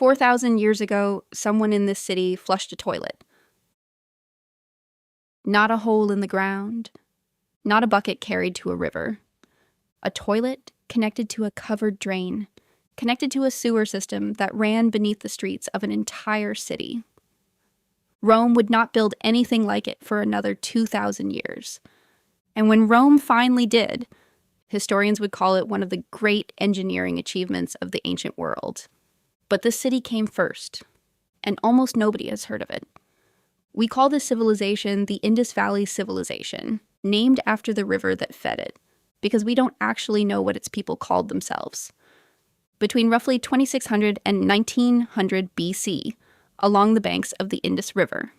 4,000 years ago, someone in this city flushed a toilet. Not a hole in the ground, not a bucket carried to a river. A toilet connected to a covered drain, connected to a sewer system that ran beneath the streets of an entire city. Rome would not build anything like it for another 2,000 years. And when Rome finally did, historians would call it one of the great engineering achievements of the ancient world. But this city came first, and almost nobody has heard of it. We call this civilization the Indus Valley Civilization, named after the river that fed it, because we don't actually know what its people called themselves. Between roughly 2600 and 1900 BC, along the banks of the Indus River.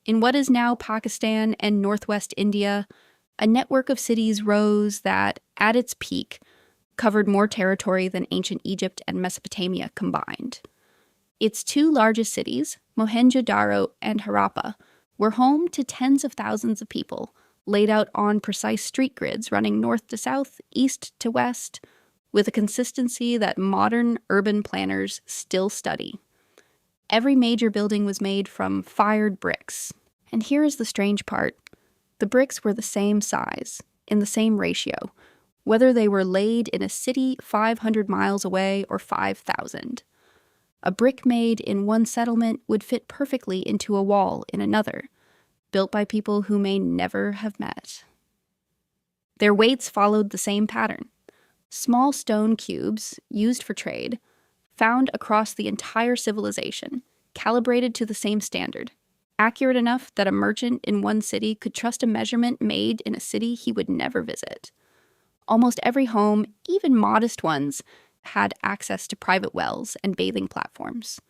In what is now Pakistan and northwest India, a network of cities rose that, at its peak, covered more territory than ancient Egypt and Mesopotamia combined. Its two largest cities, Mohenjo-daro and Harappa, were home to tens of thousands of people, laid out on precise street grids running north to south, east to west, with a consistency that modern urban planners still study. Every major building was made from fired bricks. And here is the strange part. The bricks were the same size, in the same ratio, whether they were laid in a city 500 miles away or 5,000. A brick made in one settlement would fit perfectly into a wall in another, built by people who may never have met. Their weights followed the same pattern. Small stone cubes, used for trade, found across the entire civilization, calibrated to the same standard, accurate enough that a merchant in one city could trust a measurement made in a city he would never visit. Almost every home, even modest ones, had access to private wells and bathing platforms,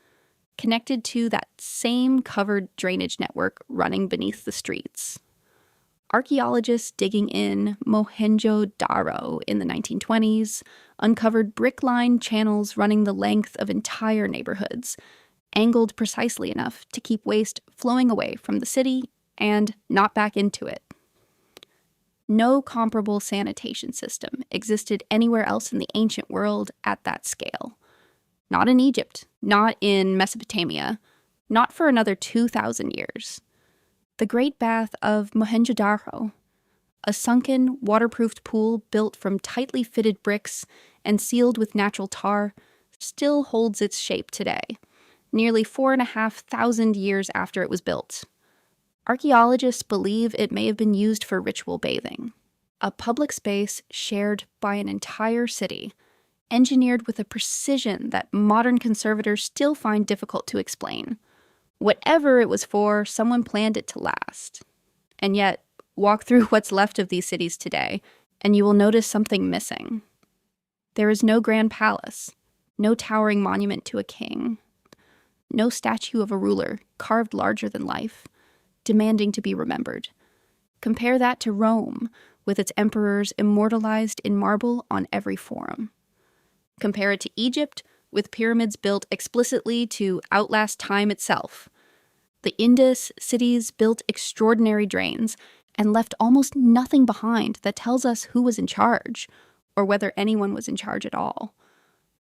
connected to that same covered drainage network running beneath the streets. Archaeologists digging in Mohenjo-daro in the 1920s uncovered brick-lined channels running the length of entire neighborhoods, angled precisely enough to keep waste flowing away from the city and not back into it. No comparable sanitation system existed anywhere else in the ancient world at that scale. Not in Egypt, not in Mesopotamia, not for another 2,000 years. The Great Bath of Mohenjo-daro, a sunken, waterproofed pool built from tightly fitted bricks and sealed with natural tar, still holds its shape today, nearly 4,500 years after it was built. Archaeologists believe it may have been used for ritual bathing, a public space shared by an entire city, engineered with a precision that modern conservators still find difficult to explain. Whatever it was for, someone planned it to last. And yet, walk through what's left of these cities today, and you will notice something missing. There is no grand palace, no towering monument to a king, no statue of a ruler carved larger than life, demanding to be remembered. Compare that to Rome, with its emperors immortalized in marble on every forum. Compare it to Egypt, with pyramids built explicitly to outlast time itself. The Indus cities built extraordinary drains and left almost nothing behind that tells us who was in charge, or whether anyone was in charge at all.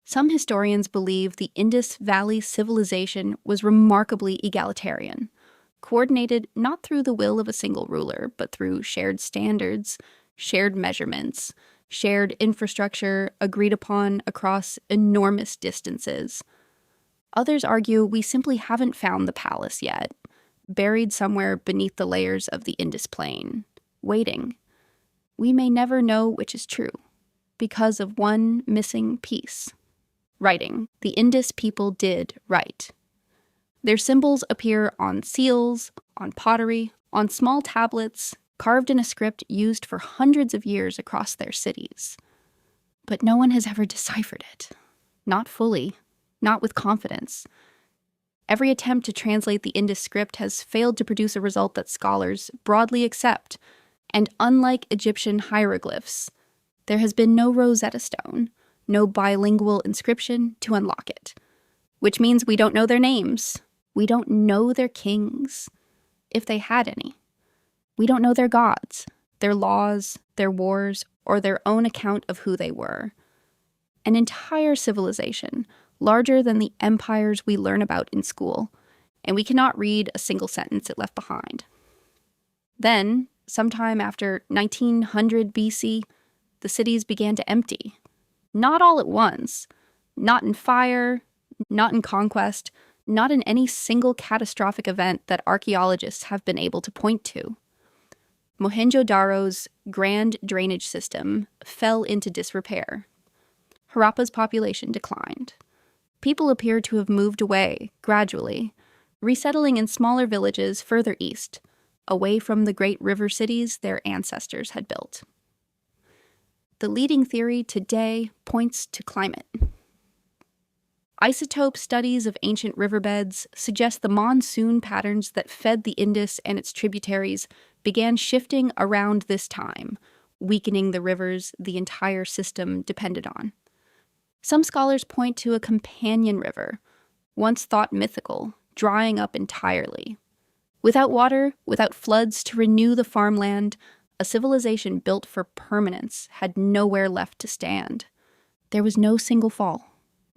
Some historians believe the Indus Valley Civilization was remarkably egalitarian, coordinated not through the will of a single ruler, but through shared standards, shared measurements, shared infrastructure agreed upon across enormous distances. Others argue we simply haven't found the palace yet, buried somewhere beneath the layers of the Indus Plain, waiting. We may never know which is true, because of one missing piece. Writing. The Indus people did write. Their symbols appear on seals, on pottery, on small tablets, carved in a script used for hundreds of years across their cities. But no one has ever deciphered it. Not fully, not with confidence. Every attempt to translate the Indus script has failed to produce a result that scholars broadly accept, and unlike Egyptian hieroglyphs, there has been no Rosetta Stone, no bilingual inscription to unlock it. Which means we don't know their names. We don't know their kings, if they had any. We don't know their gods, their laws, their wars, or their own account of who they were. An entire civilization, larger than the empires we learn about in school, and we cannot read a single sentence it left behind. Then, sometime after 1900 BC, the cities began to empty. Not all at once. Not in fire, not in conquest, not in any single catastrophic event that archaeologists have been able to point to. Mohenjo-daro's grand drainage system fell into disrepair. Harappa's population declined. People appear to have moved away, gradually, resettling in smaller villages further east, away from the great river cities their ancestors had built. The leading theory today points to climate. Isotope studies of ancient riverbeds suggest the monsoon patterns that fed the Indus and its tributaries began shifting around this time, weakening the rivers the entire system depended on. Some scholars point to a companion river, once thought mythical, drying up entirely. Without water, without floods to renew the farmland, a civilization built for permanence had nowhere left to stand. There was no single fall.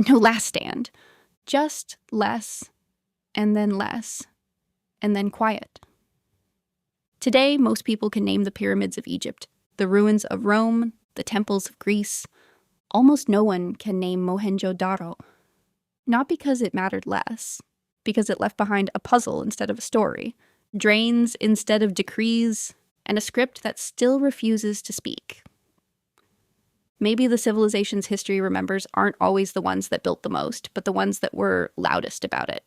No last stand, just less, and then quiet. Today, most people can name the pyramids of Egypt, the ruins of Rome, the temples of Greece. Almost no one can name Mohenjo-daro. Not because it mattered less, because it left behind a puzzle instead of a story, drains instead of decrees, and a script that still refuses to speak. Maybe the civilization's history remembers aren't always the ones that built the most, but the ones that were loudest about it.